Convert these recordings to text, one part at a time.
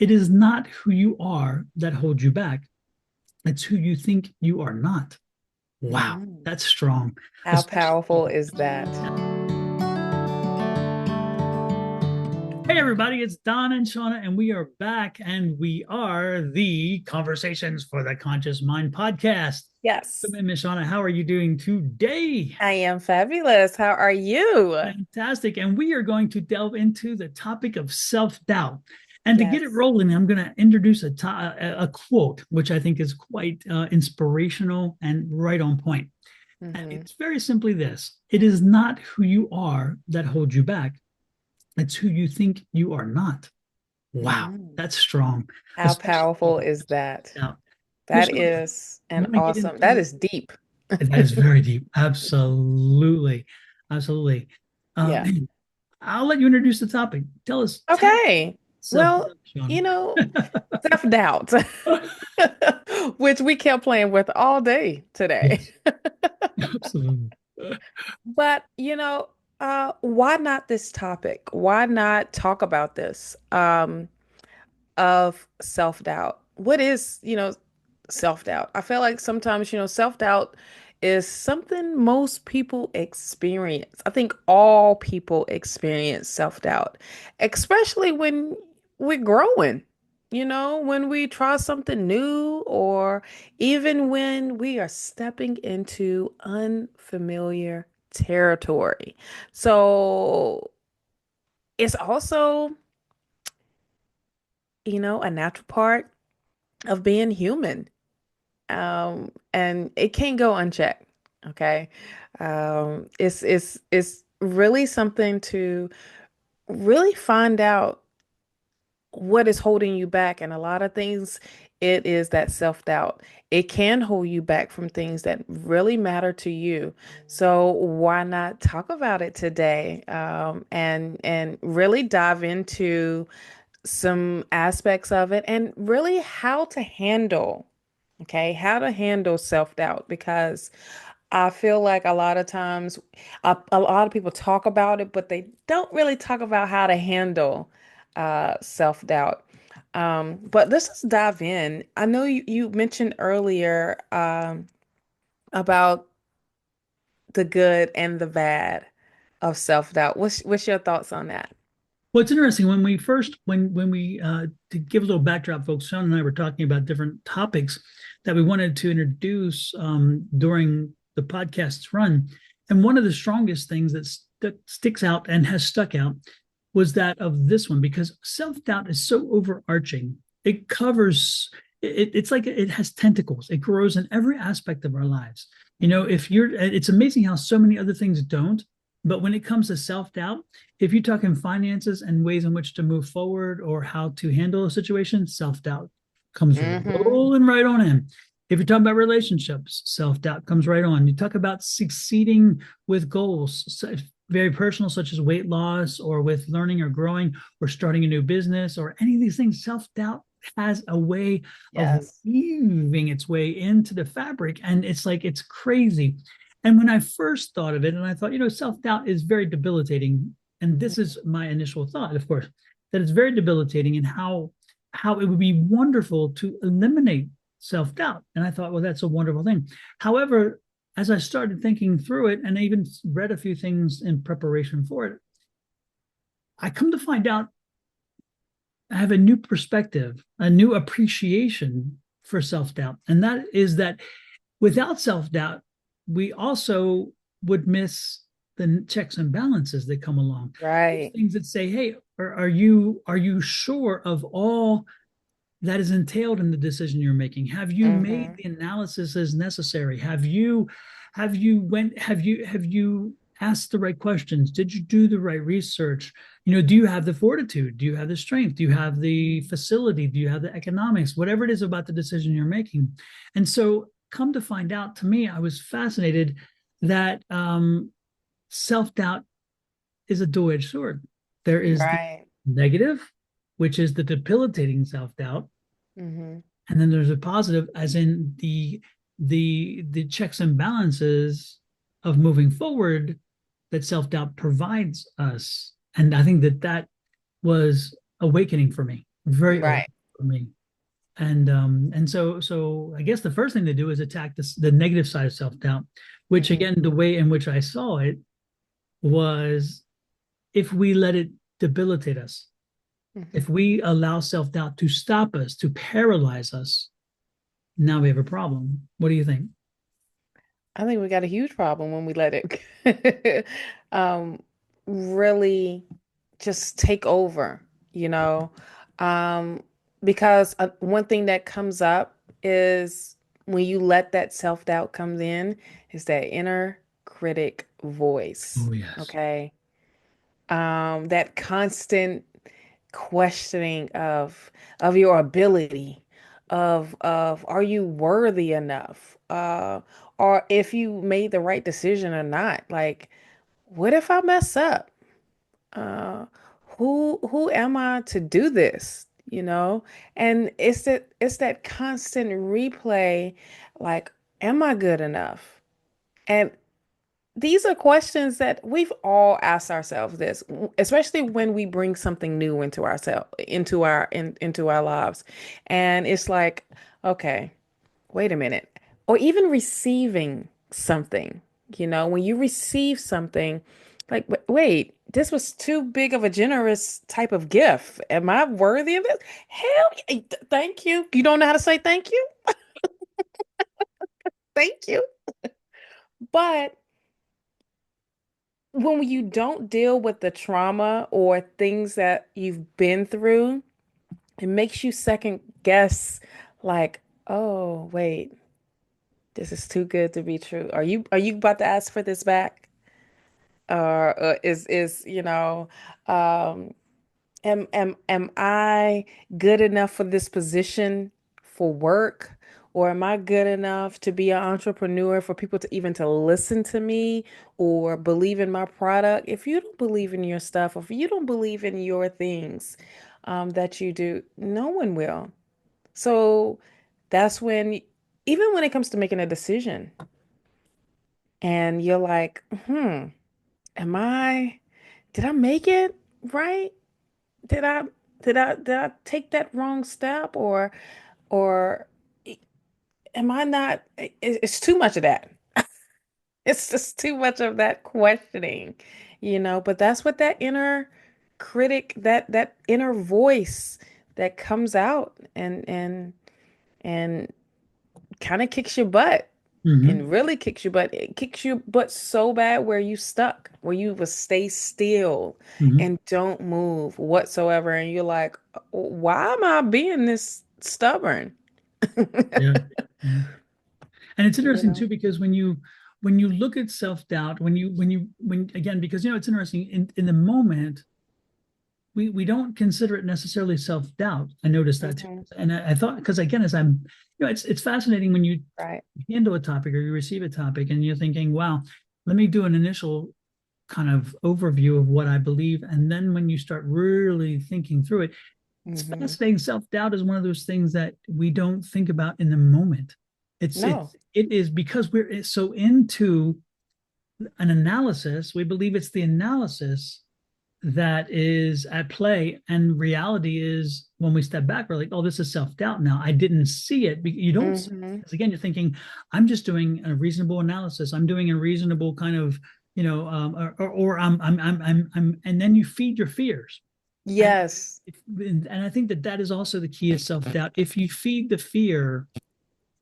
it is not who you are that holds you back. It's who you think you are not. Wow, Mm. that's strong. How Especially, powerful is that? hey everybody, it's Don and Shauna, and we are back, and we are the Conversations for the Conscious Mind podcast. Yes, Miss Shauna, how are you doing today? I am fabulous. How are you? Fantastic. And we are going to delve into the topic of self-doubt. And to get it Yes. rolling, I'm going to introduce a quote, which I think is quite inspirational and right on point. And Hmm. it's very simply this: it is not who you are that holds you back, it's who you think you are not. Wow, Mm. that's strong, How especially powerful is that? now. That Michelle, is you an want to get awesome, that into is deep. that is very deep. Absolutely. Absolutely. Yeah. Man, I'll let you introduce the topic. Tell us Okay. Well, self-doubt, Sean. you know, self-doubt, which we kept playing with all day today. Yes, absolutely. But, why not this topic? Why not talk about this? Of self-doubt. What is, self-doubt? I feel like sometimes, self-doubt is something most people experience. I think all people experience self-doubt, especially when we're growing, when we try something new or even when we are stepping into unfamiliar territory. So it's also, a natural part of being human. And it can't go unchecked. Okay. It's really something to really find out what is holding you back. And a lot of things, it is that self-doubt. It can hold you back from things that really matter to you. So why not talk about it today? And really dive into some aspects of it and really how to handle, okay, how to handle self-doubt because I feel like a lot of times a lot of people talk about it, but they don't really talk about how to handle self-doubt. But let's just dive in. I know you mentioned earlier about the good and the bad of self-doubt. What's your thoughts on that? Well, it's interesting when we first when we to give a little backdrop, folks. Sean and I were talking about different topics that we wanted to introduce during the podcast's run, and one of the strongest things that sticks out and has stuck out was that of this one because self doubt is so overarching. It covers. It's like it has tentacles. It grows in every aspect of our lives. If you're, it's amazing how so many other things don't. But when it comes to self doubt, if you're talking finances and ways in which to move forward or how to handle a situation, self doubt comes Mm-hmm. rolling right on in. If you're talking about relationships, self doubt comes right on. You talk about succeeding with goals, very personal, such as weight loss or with learning or growing or starting a new business or any of these things, self doubt has a way of Yes. weaving its way into the fabric. And it's like, it's crazy. And when I first thought of it, and I thought, self doubt is very debilitating. And this is my initial thought, of course, that it's very debilitating and how it would be wonderful to eliminate self doubt. And I thought, well, that's a wonderful thing. However, as I started thinking through it, and I even read a few things in preparation for it, I come to find out I have a new perspective, a new appreciation for self doubt. And that is that without self doubt, we also would miss the checks and balances that come along. Those Right. things that say, "Hey, are you sure of all that is entailed in the decision you're making? Have you made Mm-hmm. the analysis as necessary? Have you asked the right questions? Did you do the right research? Do you have the fortitude? Do you have the strength? Do you have the facility? Do you have the economics? Whatever it is about the decision you're making." And so, come to find out, to me, I was fascinated that self doubt is a dual edged sword. There is the Right. negative, which is the debilitating self doubt, Mm-hmm. and then there's a positive, as in the checks and balances of moving forward that self doubt provides us. And I think that was awakening for me. very old Right. for me. And so I guess the first thing to do is attack this the negative side of self-doubt, which Hmm. again, the way in which I saw it was if we let it debilitate us, Hmm. if we allow self-doubt to stop us, to paralyze us, now we have a problem. What do you think? I think we got a huge problem when we let it um, really just take over, you know. Um, because one thing that comes up is when you let that self-doubt comes in, is that inner critic voice, Oh, yes. okay? That constant questioning of your ability, of are you worthy enough, or if you made the right decision or not. Like, what if I mess up? uh who am I to do this, you know? And it's that constant replay, like, am I good enough? And these are questions that we've all asked ourselves this, especially when we bring something new into ourselves, into our lives. And it's like, okay, wait a minute. Or even receiving something, when you receive something, like, wait, this was too big of a generous type of gift. Am I worthy of it? Hell, yeah, thank you. You don't know how to say thank you? Thank you. But when you don't deal with the trauma or things that you've been through, it makes you second guess, like, oh, wait, this is too good to be true. Are you about to ask for this back? Or is um am I good enough for this position for work? Or am I good enough to be an entrepreneur for people to even to listen to me or believe in my product? If you don't believe in your stuff, if you don't believe in your things that you do, no one will. So that's when, even when it comes to making a decision, and you're like, am I, did I make it right? Did I did I take that wrong step, or am I not? It's too much of that. It's just too much of that questioning, But that's what that inner critic, that inner voice that comes out and kind of kicks your butt. Hmm. And really kicks your butt. It kicks your butt so bad where you stuck, where you will stay still Hmm. and don't move whatsoever. And you're like, why am I being this stubborn? Yeah. Yeah. And it's You interesting know? too, because when you look at self-doubt, when again, because it's interesting in the moment, we don't consider it necessarily self-doubt. I noticed that too. Hmm. And I thought, because again, as I'm, it's fascinating when you Right. handle a topic or you receive a topic and you're thinking, wow, let me do an initial kind of overview of what I believe. And then when you start really thinking through it, it's Hmm. fascinating. Self-doubt is one of those things that we don't think about in the moment. It's it No. it is because we're so into an analysis, we believe it's the analysis that is at play. And reality is when we step back, we're like, oh, this is self-doubt now. I didn't see it. You don't see it. Hmm. Because again, you're thinking, I'm just doing a reasonable analysis. I'm doing a reasonable kind of, or and then you feed your fears. And Yes. and I think that is also the key of self-doubt. If you feed the fear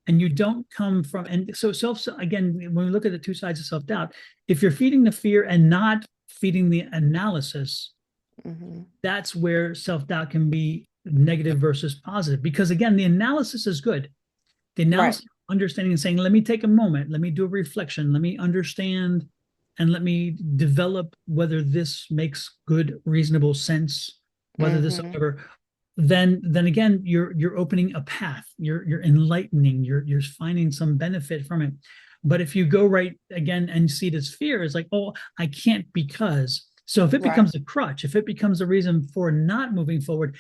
and you don't come from, and so again, when we look at the two sides of self-doubt, if you're feeding the fear and not feeding the analysis, Hmm. that's where self-doubt can be negative versus positive. Because again, the analysis is good. The Right. analysis, understanding and saying, let me take a moment, let me do a reflection, let me understand, and let me develop whether this makes good, reasonable sense, whether this, Hmm. whatever. Then again, you're opening a path. You're enlightening. You're finding some benefit from it. But if you go right again and see it as fear, it's like, oh, I can't because. So if it Right. becomes a crutch, if it becomes a reason for not moving forward,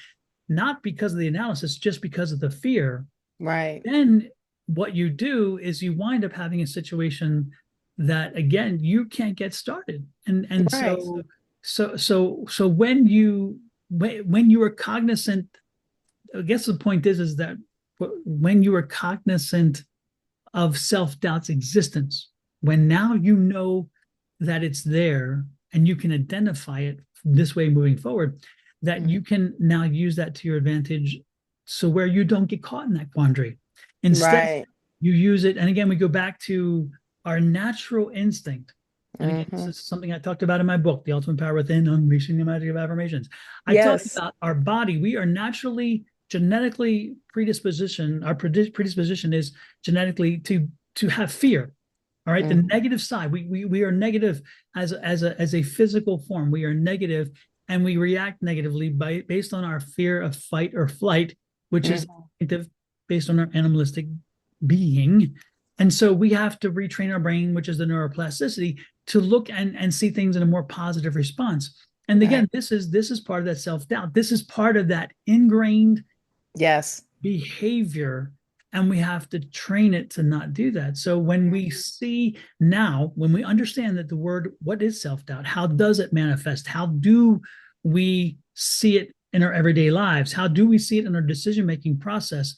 not because of the analysis, just because of the fear, Right. then what you do is you wind up having a situation that again you can't get started. And Right. so when you are cognizant I guess the point is that when you are cognizant of self-doubt's existence, when now you know that it's there and you can identify it this way moving forward, that Mhm. you can now use that to your advantage, so where you don't get caught in that quandary. Instead, Right. you use it. And again, we go back to our natural instinct. And again, this Hmm. is something I talked about in my book, The Ultimate Power Within, Unleashing the Magic of Affirmations. I talked Yes. about our body. We are naturally genetically predisposition. Our predisposition is genetically to have fear. All right, the Hmm. negative side. We are negative as a physical form. We are negative, and we react negatively based on our fear of fight or flight, which is Hmm. based on our animalistic being. And so we have to retrain our brain, which is the neuroplasticity, to look and see things in a more positive response. And Right. again, this is part of that self-doubt. This is part of that ingrained Yes. behavior, and we have to train it to not do that. So when we Mhm. see now, when we understand that the word, what is self-doubt, how does it manifest, how do we see it in our everyday lives, how do we see it in our decision making process?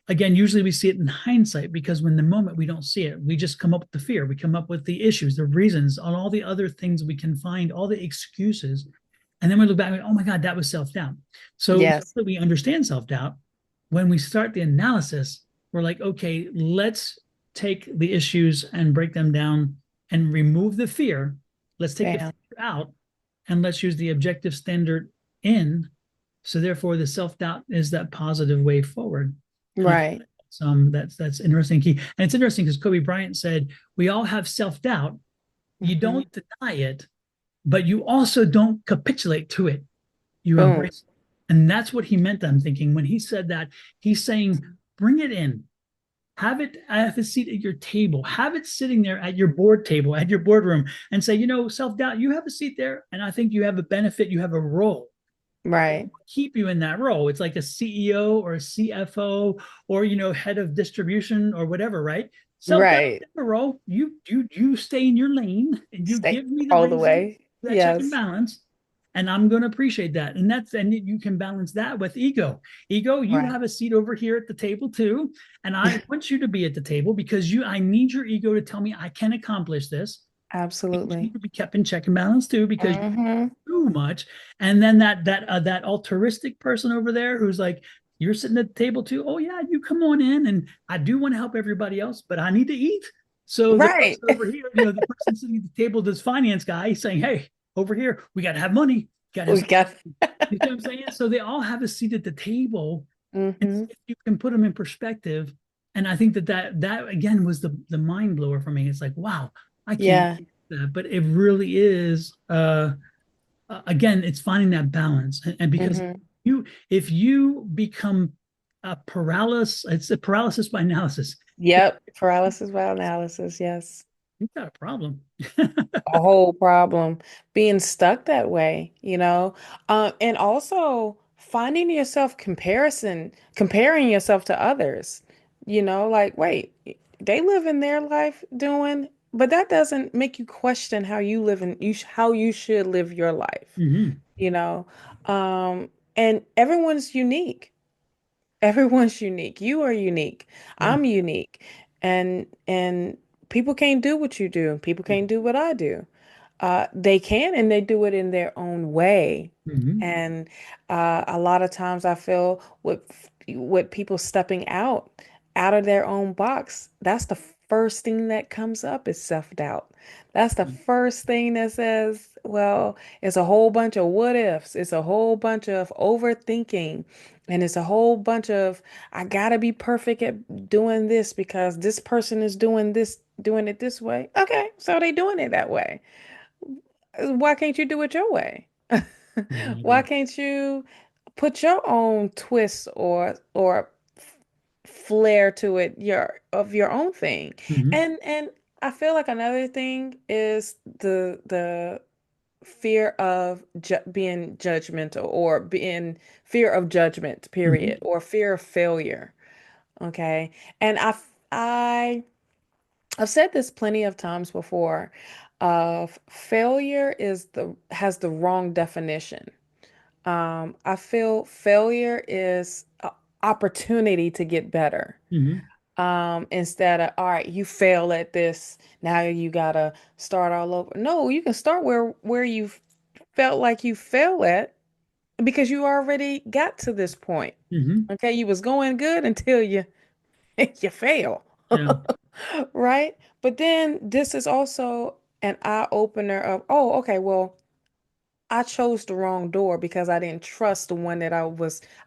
Again, usually we see it in hindsight, because when the moment we don't see it, we just come up with the fear, we come up with the issues, the reasons, on all the other things we can find, all the excuses. And then we look back and, oh my God, that was self-doubt. So Yes. that we understand self-doubt, when we start the analysis, we're like, okay, let's take the issues and break them down and remove the fear. Let's take the Yeah. fear out, and let's use the objective standard in. So therefore, the self-doubt is that positive way forward. And I think Right. that's interesting key. And it's interesting because Kobe Bryant said, we all have self-doubt. You Hmm. don't deny it, but you also don't capitulate to it. You Boom. embrace it. And that's what he meant, I'm thinking. When he said that, he's saying, bring it in. Have a seat at your table. Have it sitting there at your board table, at your boardroom, and say, self-doubt, you have a seat there, and I think you have a benefit, you have a role. Right. Keep you in that role. It's like a CEO or a CFO, or head of distribution or whatever, right? Self-doubt Right. role. You stay in your lane, and you Stay give me the all the reason, way. that check and Yes. balance, and I'm going to appreciate that. And you can balance that with ego. Ego, you Right. have a seat over here at the table too, and I want you to be at the table because I need your ego to tell me I can accomplish this. You need Absolutely. to be kept in check and balance too, because Hmm. too much. And then that altruistic person over there who's like, you're sitting at the table too. Oh yeah, you come on in, and I do want to help everybody else, but I need to eat. So the Right. person over here, the person sitting at the table, this finance guy, saying, "Hey, over here, we got to have money. Got to have We something." got. You know what I'm saying? So they all have a seat at the table, and Hmm. if you can put them in perspective. And I think that again was the mind blower for me. It's like, wow, I can't Yeah. do that, but it really is. Again, it's finding that balance. And because Hmm. if you become a paralysis, it's a paralysis by analysis. If Yep. Paralysis by analysis. Yes. you've got a problem. A whole problem being stuck that way, and also finding yourself comparing yourself to others, like, wait, they live in their life doing, but that doesn't make you question how you live and how you should live your life, Hmm. you know, um, and everyone's unique. Everyone's unique. You are unique. Yeah. I'm unique. And people can't do what you do. People can't do what I do. They can, and they do it in their own way. Hmm. And a lot of times I feel with people stepping out of their own box, that's the first thing that comes up is self-doubt. That's the first thing that says, well, it's a whole bunch of what ifs. It's a whole bunch of overthinking. And it's a whole bunch of, I gotta be perfect at doing this because this person is doing it this way. Okay, so they doing it that way. Why can't you do it your way? Why Exactly. can't you put your own twist or flair to it, your own thing? Hmm. And I feel like another thing is the fear of being judgmental or being fear of judgment, period, Hmm. or fear of failure. Okay. And I've said this plenty of times before of failure has the wrong definition I feel failure is an opportunity to get better. Hmm. Instead of, all right, you fail at this, now you gotta start all over. No, you can start where you felt like you fail at because you already got to this point. Hmm. Okay, you was going good until you you fail. Yeah. Right? But then this is also an eye opener of, oh, okay, well, I chose the wrong door because I didn't trust the one that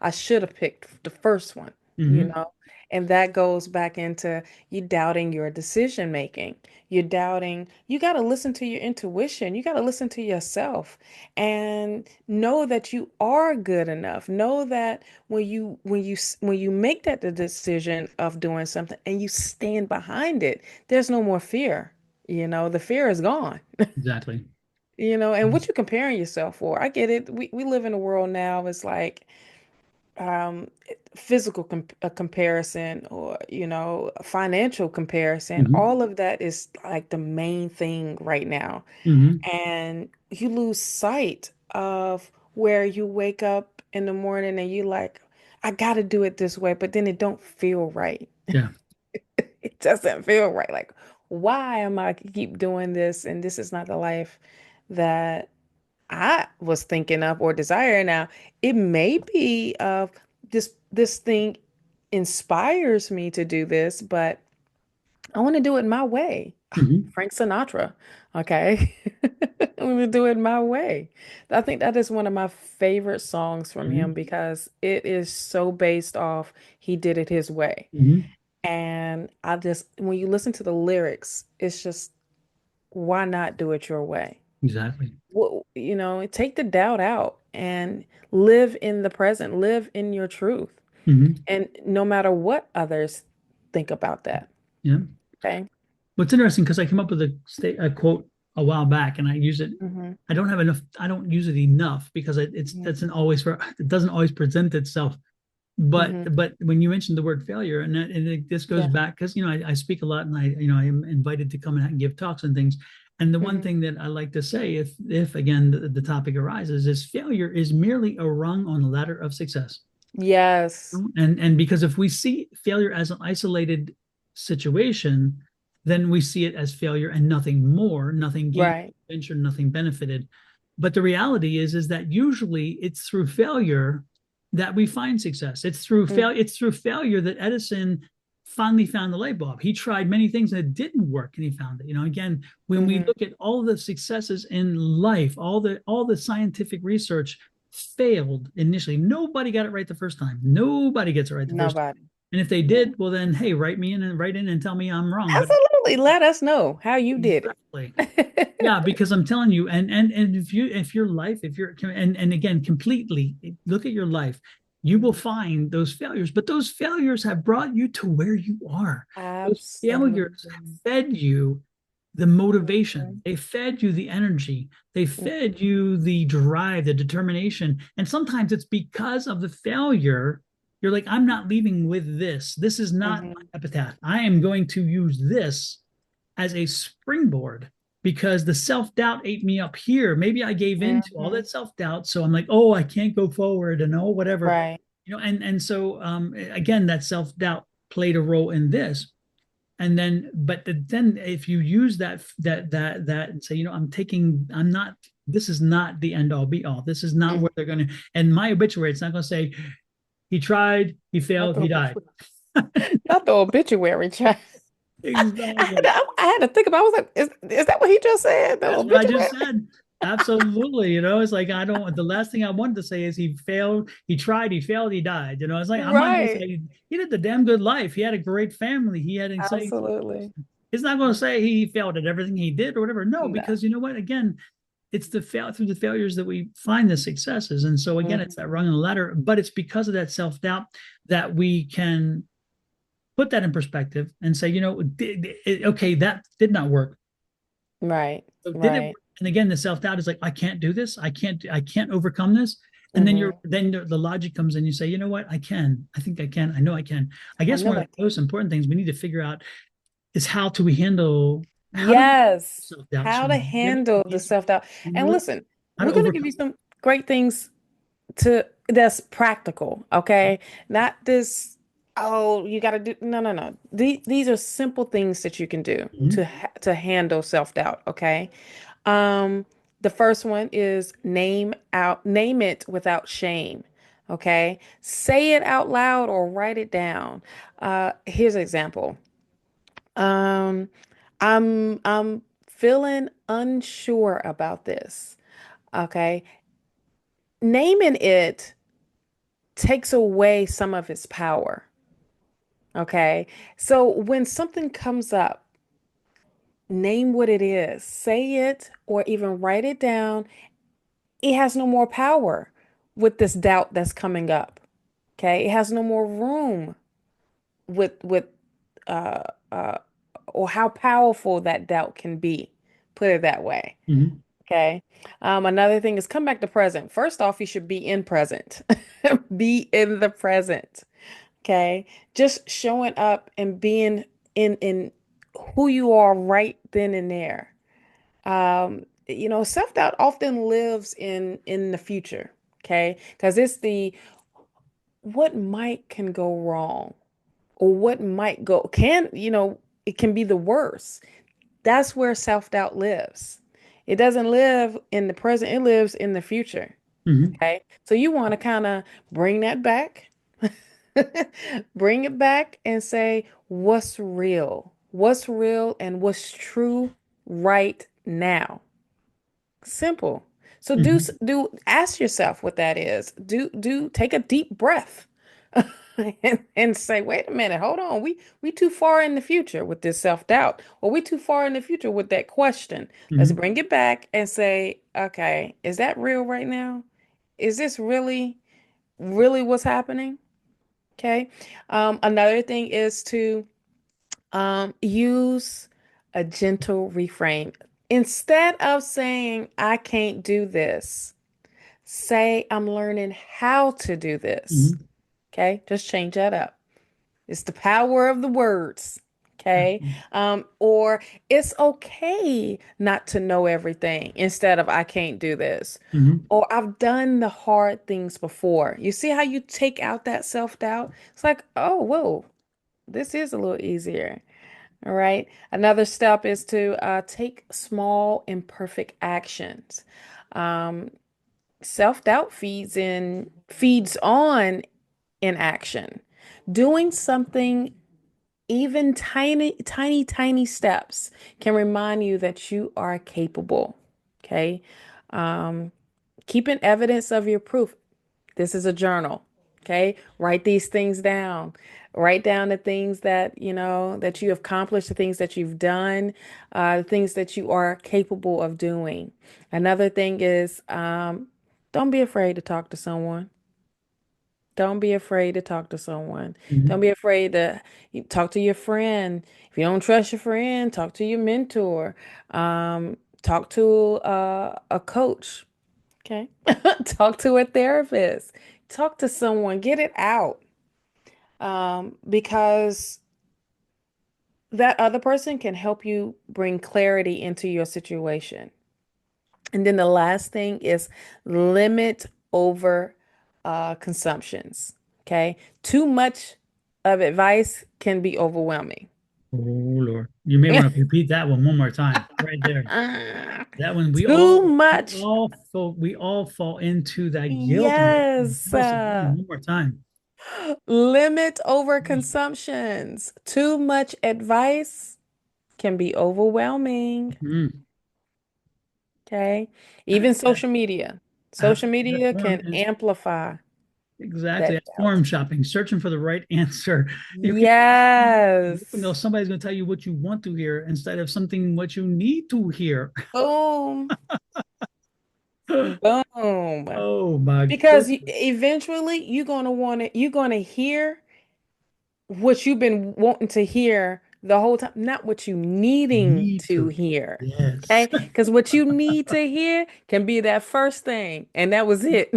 I should have picked the first one, you Hmm. know? And that goes back into you doubting your decision making. You're doubting, you got to listen to your intuition. You got to listen to yourself and know that you are good enough. Know that when you make that the decision of doing something and you stand behind it, there's no more fear. The fear is gone. Exactly. And what you comparing yourself for? I get it. We live in a world now, it's like um physical comparison or financial comparison. Hmm. All of that is like the main thing right now. Hmm. And you lose sight of where you wake up in the morning and you like, I gotta do it this way, but then it don't feel right. Yeah. It doesn't feel right. Like, why am I keep doing this? And this is not the life that I was thinking of or desiring. Now, it may be this thing inspires me to do this, but I want to do it my way. Hmm. Frank Sinatra, okay? I want to do it my way. I think that is one of my favorite songs from him Hmm. because it is so based off he did it his way. Hmm. And when you listen to the lyrics, it's just, why not do it your way? Exactly. Well, take the doubt out and live in the present, live in your truth. Hmm. And no matter what others think about that. Yeah. Okay. What's interesting, because I came up with a quote a while back, and I use it. Hmm. I don't have enough. I don't use it enough because it doesn't always present itself. But Hmm. when you mentioned the word failure, this goes Yeah. back because I speak a lot, and I am invited to come and give talks and things. And the one Hmm. thing that I like to say, if again the topic arises, is failure is merely a rung on the ladder of success. Yes. And because if we see failure as an isolated situation, then we see it as failure and nothing more, nothing gained, Right. venture, nothing benefited. But the reality is that usually it's through failure that we find success. Mm. It's through failure that Edison finally found the light bulb. He tried many things and it didn't work, and he found it. Again, when we Hmm. look at all the successes in life, all the scientific research failed initially. Nobody got it right the first time. Nobody gets it right the first time. Nobody. And if they No. did, well, then hey, write in and tell me I'm wrong. But Absolutely. Let us know how you did exactly, it. yeah, because I'm telling you, and if your life, if you're and again, completely look at your life, you will Mhm. find those failures, but those failures have brought you to where you are. Those failures Absolutely. fed you the motivation, Mhm. they fed you the energy, they Mhm. fed you the drive, the determination. And sometimes it's because of the failure. You're like, I'm not leaving with this. This is not Mhm. my epitaph. I am going to use this as a springboard because the self doubt ate me up here. Maybe I gave into all Mhm. that self doubt. So I'm like, oh, I can't go forward and oh, whatever. Right. And so again, that self doubt played a role in this. And then if you use that and say, I'm not, this is not the end all be all. This is not Mhm. where they're going to, and my obituary, it's not going to say he tried, he Not failed, the he died. obituary. Not the obituary child. Exactly. I had to think about. I was like, is that what he just said? The That's what I obituary? just said. Absolutely. It's like the last thing I wanted to say is he failed, he tried, he failed, he died. It's like I'm not gonna Right. say he did the damn good life. He had a great family. He had exciting. Absolutely. He's not gonna say he failed at everything he did or whatever. No, No. because you know what? Again, it's through the failures that we find the successes. And so again, it's that Mhm. rung on the ladder, but it's because of that self-doubt that we can put that in perspective and say, okay, that did not work. Right. So did it Right. work? And again, the self-doubt is like, I can't do this. I can't overcome this. And then Hmm. the logic comes in. You say, you know what? I can. I think I can. I know I can. I I guess one know of I the can. most important things we need to figure out is how do we Yes. self-doubt? So How to we get it, handle we the answer, self-doubt. and And really listen, how we're to going to give you overcome some great things to that's practical, okay? Not this, oh, you got to do, no, no, no. These are simple things that you can do Mhm. to handle self-doubt, okay? Um, the first one is name it without shame. Okay. Say it out loud or write it down. Here's an example. Um, I'm feeling unsure about this. Okay. Naming it takes away some of its power. Okay. So when something comes up, name what it is, say it, or even write it down. It has no more power with this doubt that's coming up. Okay. It has no more room with uh uh or how powerful that doubt can be. Put it that way. Mhm. Okay. Another thing is come back to present. First off, you should be in present. Be in the present. Okay. Just showing up and being in who you are right then and there. Self-doubt often lives in the future, okay? Because it's the what might can go wrong or what might go can, it can be the worst. That's where self-doubt lives. It doesn't live in the present, it lives in the future. Mhm. Okay. So you want to kind of bring that back, bring it back and say, what's real? What's real and what's true right now? Simple. So Mhm. ask yourself what that is. Do take a deep breath and say, wait a minute, hold on. We too far in the future with this self-doubt, or we too far in the future with that question. Let's Mhm. bring it back and say, okay, is that real right now? Is this really what's happening? Okay. Another thing is to use a gentle reframe. Instead of saying, I can't do this, say, I'm learning how to do this. Mhm. Okay, just change that up. It's the power of the words. Okay, Mhm. or it's okay not to know everything instead of I can't do this. Mhm. Or I've done the hard things before. You see how you take out that self-doubt? It's like, oh, whoa, this is a little easier. All right. Another step is to take small, imperfect actions. Um, Self-doubt feeds on inaction. Doing something, even tiny, tiny, tiny steps, can remind you that you are capable. Okay. Um, Keeping evidence of your proof. This is a journal. Okay. Write these things down. Write down the things that you have accomplished, the things that you've done, the things that you are capable of doing. Another thing is don't be afraid to talk to someone. Don't be afraid to talk to someone. Don't Mhm. be afraid to talk to your friend. If you don't trust your friend, talk to your mentor. Talk to a coach. Okay. Talk to a therapist. Talk to someone. Get it out. Because that other person can help you bring clarity into your situation. And then the last thing is limit over consumptions. Okay. Too much of advice can be overwhelming. Oh Lord, you may want to repeat that one more time, right there. That one, Too much. we all fall into that guilt. Yes. Tell us again one more time. Limit over consumptions. Too much advice can be overwhelming. Mhm. Okay. That, Even that, social media. Social absolutely. That media form can is amplify exactly that that doubt. forum shopping, searching for the right answer. You can hoping though Yes. somebody's going to tell you what you want to hear instead of something what you need to hear. Boom. Boom. Oh my Because goodness. eventually you're gonna hear what you've been wanting to hear the whole time, not what you needing Need to to. hear. Yes. Okay? Because what you need to hear can be that first thing, and that was it.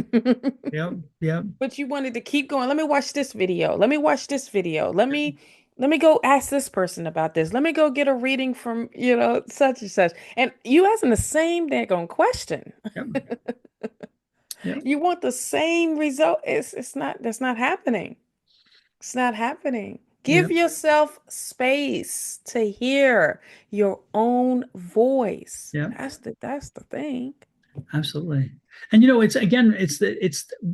Yep. Yep. But you wanted to keep going. Let me watch this video. Let me watch this video. Let me go ask this person about this. Let me go get a reading from, such and such. And you asking the same daggone question. Yep. Yep. You want the same result. It's not, that's not happening. It's not happening. Give Yep. yourself space to hear your own voice. Yep. That's the thing. Absolutely. And it's again,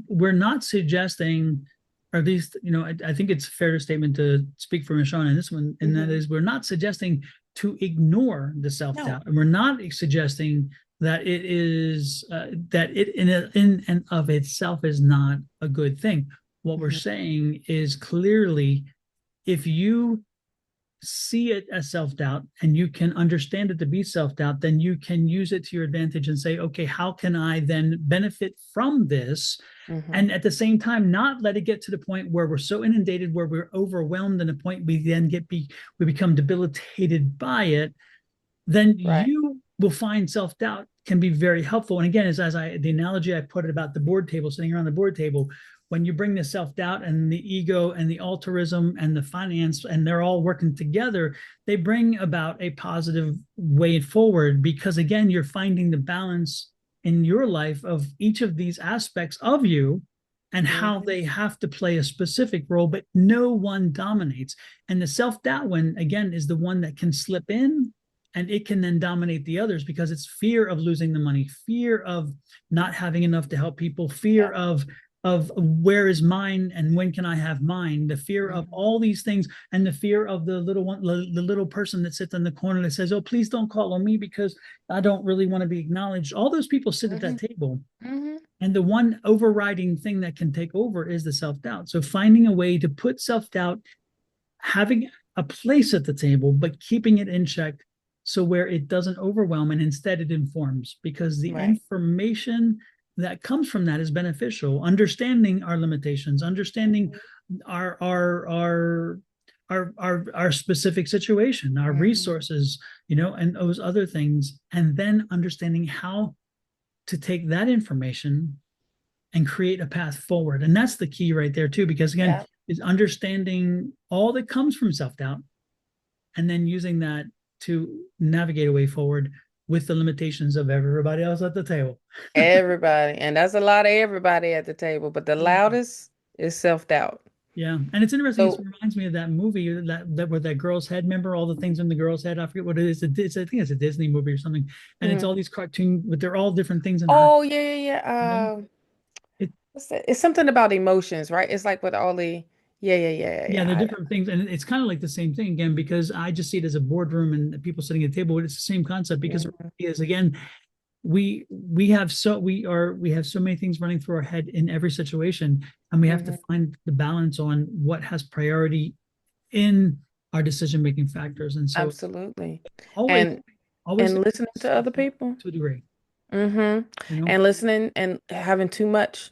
we're not suggesting, or at least, I think it's a fair statement to speak for Michonne in this one, and that Hmm. is we're not suggesting to ignore the No. self-doubt. And we're not suggesting that it is that it in and of itself is not a good thing. What we're Hmm. saying is clearly, if you see it as self-doubt and you can understand it to be self-doubt, then you can use it to your advantage and say, okay, how can I then benefit from this? Hmm. And at the same time, not let it get to the point where we're so inundated, where we're overwhelmed, and the point we then we become debilitated by it. Then Right. you will find self-doubt can be very helpful. And again, as I the analogy I put it about the board table, sitting around the board table, when you bring the self-doubt and the ego and the altruism and the finance, and they're all working together, they bring about a positive way forward, because again, you're finding the balance in your life of each of these aspects of you and how Hmm. they have to play a specific role, but no one dominates. And the self-doubt one, again, is the one that can slip in, and it can then dominate the others because it's fear of losing the money, fear of not having enough to help people, fear Yep. of where is mine and when can I have mine, the fear of Hmm. all these things, and the fear of the little one, the little person that sits in the corner that says, oh, please don't call on me because I don't really want to be acknowledged. All those people sit at Hmm. that table, Hmm. and the one overriding thing that can take over is the self-doubt. So finding a way to put self-doubt, having a place at the table, but keeping it in check, so where it doesn't overwhelm and instead it informs, because the Right. information that comes from that is beneficial. Understanding our limitations, understanding our our our our specific situation, our Hmm. resources, and those other things, and then understanding how to take that information and create a path forward. And that's the key right there too, because again, Yeah. is understanding all that comes from self-doubt and then using that to navigate a way forward with the limitations of everybody else at the table. Everybody. And that's a lot of everybody at the table, but the loudest is self-doubt. Yeah, and it's interesting. It So, reminds me of that movie that where that girl's head. Remember all the things in the girl's head? I forget what it is. I think it's a Disney movie or something. And it's mhm. all these cartoon, but they're all different things in her. Oh, yeah, yeah, You know, yeah. it What's that? It's something about emotions, right? It's like with all the, yeah, yeah, yeah, yeah, yeah, they're yeah. different things, and it's kind of like the same thing again, because I just see it as a boardroom and people sitting at a table. But it's the same concept, because it Mhm, is again, we have so many things running through our head in every situation, and we have to mhm. find the balance on what has priority in our decision making factors. And so Absolutely. always And always and listening to other people. to a degree, Hmm. you know. And listening and having too much,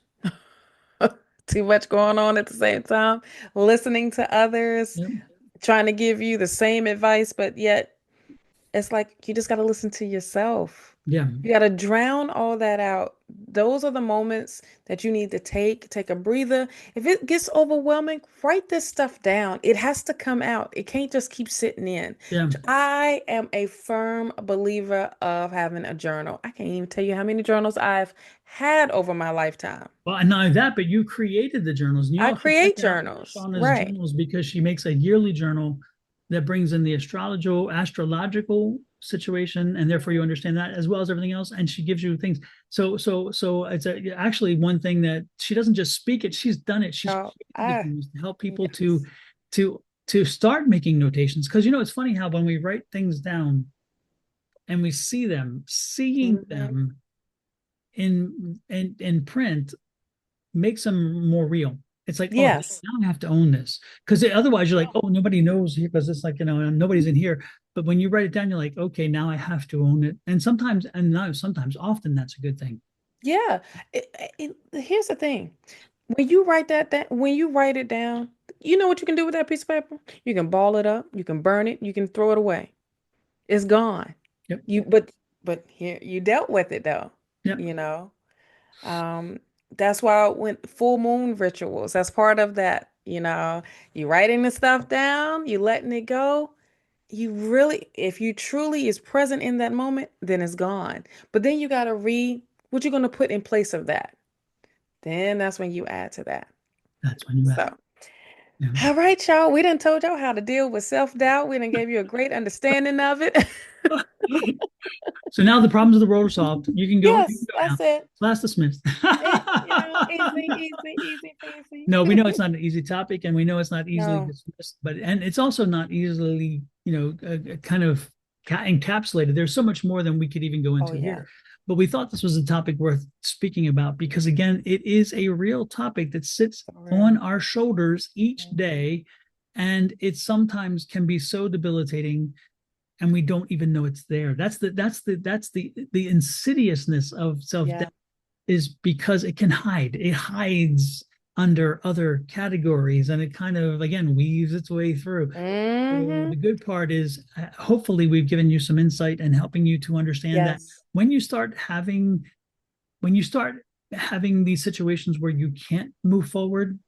too much going on at the same time. Listening to others, Yep. trying to give you the same advice, but yet it's like you just got to listen to yourself. Yeah. You got to drown all that out. Those are the moments that you need to take a breather. If it gets overwhelming, write this stuff down. It has to come out. It can't just keep sitting in. Yeah. I am a firm believer of having a journal. I can't even tell you how many journals I've had over my lifetime. Well, and not only that, but you created the journals, and you I all should check create out journals. Shauna's Right. journals, because she makes a yearly journal that brings in the astrological situation, and therefore you Mhm. understand that as well as everything else. And she gives you things. So it's actually one thing that she doesn't just speak it; she's done it. She's Oh, created the things to help people yes. to to start making notations. Because it's funny how when we write things down and we see them, seeing Mhm. them in print makes them more real. It's like, oh, Yes. now I have to own this, because otherwise you're like, oh, nobody knows here, because it's like, nobody's in here. But when you write it down, you're like, okay, now I have to own it. And sometimes, and not sometimes, often that's a good thing. Yeah. Here's the thing. When you write it down, you know what you can do with that piece of paper? You can ball it up, you can burn it, you can throw it away. It's gone. Yep. You but here you dealt with it though, Yep. you know. Um, that's why I went full moon rituals. That's part of that, you know. You writing the stuff down, you letting it go. You really, if you truly is present in that moment, then it's gone. But then you gotta read what you're gonna put in place of that. then that's when you add to that. That's when you add. So, Yeah. all right, y'all. We done told y'all how to deal with self-doubt. We done gave you a great understanding of it. So now the problems of the world are solved. You can Yes, go now. that's it. Class dismissed. Easy, easy, easy peasy. No, we know it's not an easy topic, and we know it's not easily No. dismissed, but and it's also not easily, kind of encapsulated. There's so much more than we could even go Oh into yeah. here. But we thought this was a topic worth speaking about because, again, it is a real topic that sits For real. on our shoulders each day, and it sometimes can be so debilitating, and we don't even know it's there. That's the insidiousness of self Yeah. doubt is because it can hide. It hides under other categories and it kind of, again, weaves its way through. So Mm-hmm. the good part is hopefully we've given you some insight and helping you to understand that Yes. when you start having these situations where you can't move forward,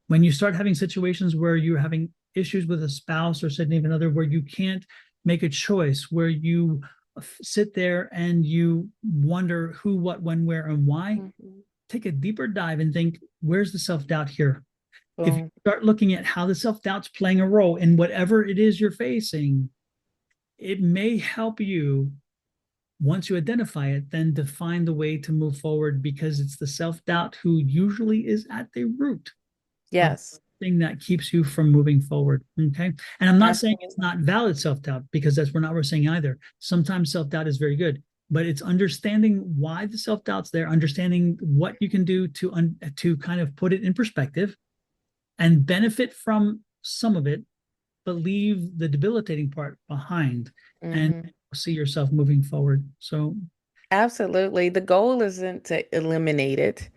when you start having situations where you're having issues with a spouse or significant other where you can't make a choice, where you sit there and you wonder who, what, when, where, and why, Mm-hmm. take a deeper dive and think, where's the self doubt here? If you Boom. start looking at how the self doubt's playing a role in whatever it is you're facing, it may help you, once you identify it, then define the way to move forward because it's the self doubt who usually is at the root of Yes. the thing that keeps you from moving forward. Okay. And I'm not saying it's Absolutely. not valid self doubt because that's we're not we're saying either. Sometimes self doubt is very good, but it's understanding why the self doubt's there, understanding what you can do to kind of put it in perspective and benefit from some of it, but leave the debilitating part behind and Mm-hmm. see yourself moving forward. So, Absolutely. The goal isn't to eliminate it.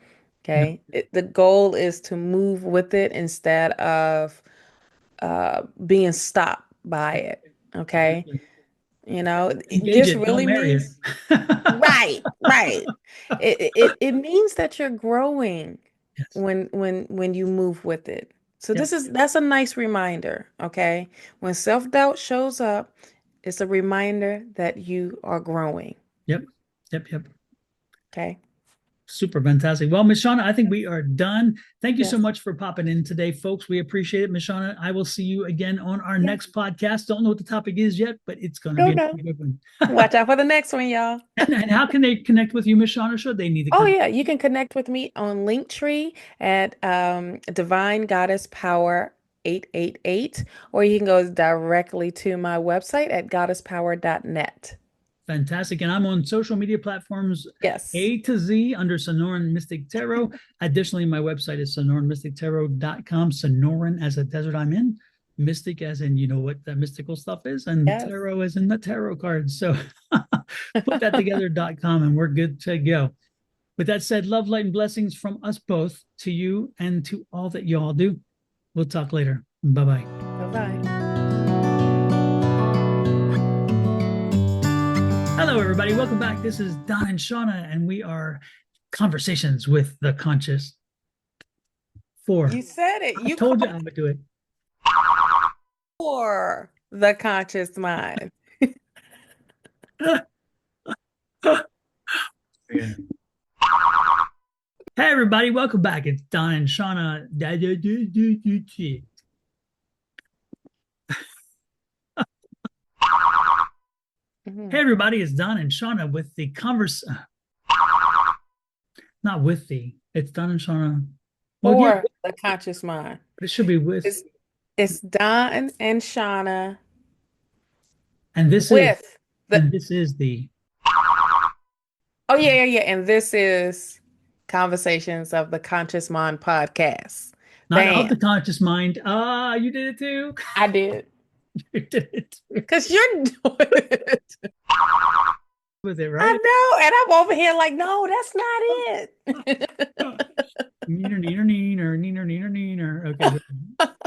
yeah, Okay. The goal is to move with it instead of being stopped by it. Okay. exactly. Engage This it, don't really marry it. means, right, right. It means that you're growing Yes. when you move with it. So Yep. that's a nice reminder, okay? When self-doubt shows up, it's a reminder that you are growing, Yep. Yep. Yep. okay? Super fantastic. Well, Miss Shauna, I think we are done. Thank you so Yes. much for popping in today, folks. We appreciate it. Miss Shauna, I will see you again on our Yeah. next podcast. Don't know what the topic is yet, but it's going to be Don't a know. good one. Watch out for the next one, y'all. And how can they connect with you, Miss Shauna? Should they need to Oh connect? yeah, you can connect with me on Linktree at Divine Goddess Power 888, or you can go directly to my website at goddesspower.net. Fantastic. And I'm on social media platforms Yes. A to Z under Sonoran Mystic Tarot. Additionally, my website is sonoranmystictarot.com. Sonoran as a desert I'm in, mystic as in you know what that mystical stuff is, and Yes. tarot as in the tarot cards. So put that together.com and we're good to go. With that said, love, light, and blessings from us both to you and to all that you all do. We'll talk later. Bye bye. Bye-bye. Hello, everybody. Welcome back. This is Don and Shauna, and we are Conversations with the Conscious. You Four. said it. I You told you called I would do it. for the conscious mind. Yeah. Hey, everybody. Welcome back. It's Don and Shauna. Hey, Mhm. everybody. It's Don and Shauna with the converse. Not with the. It's Don and Shauna. Well, yeah, For the conscious mind. but it should be with. It's it's Don and Shauna And this is. with the And this is the. oh yeah. And this is Conversations of the Conscious Mind podcast. Not of the Bam. conscious mind. Ah, you did it too. I did. You did it too. Because you're doing it. With it, I right? know. And I'm over here like, no, that's not it. Neener, neener, neener, neener, neener, neener. Okay.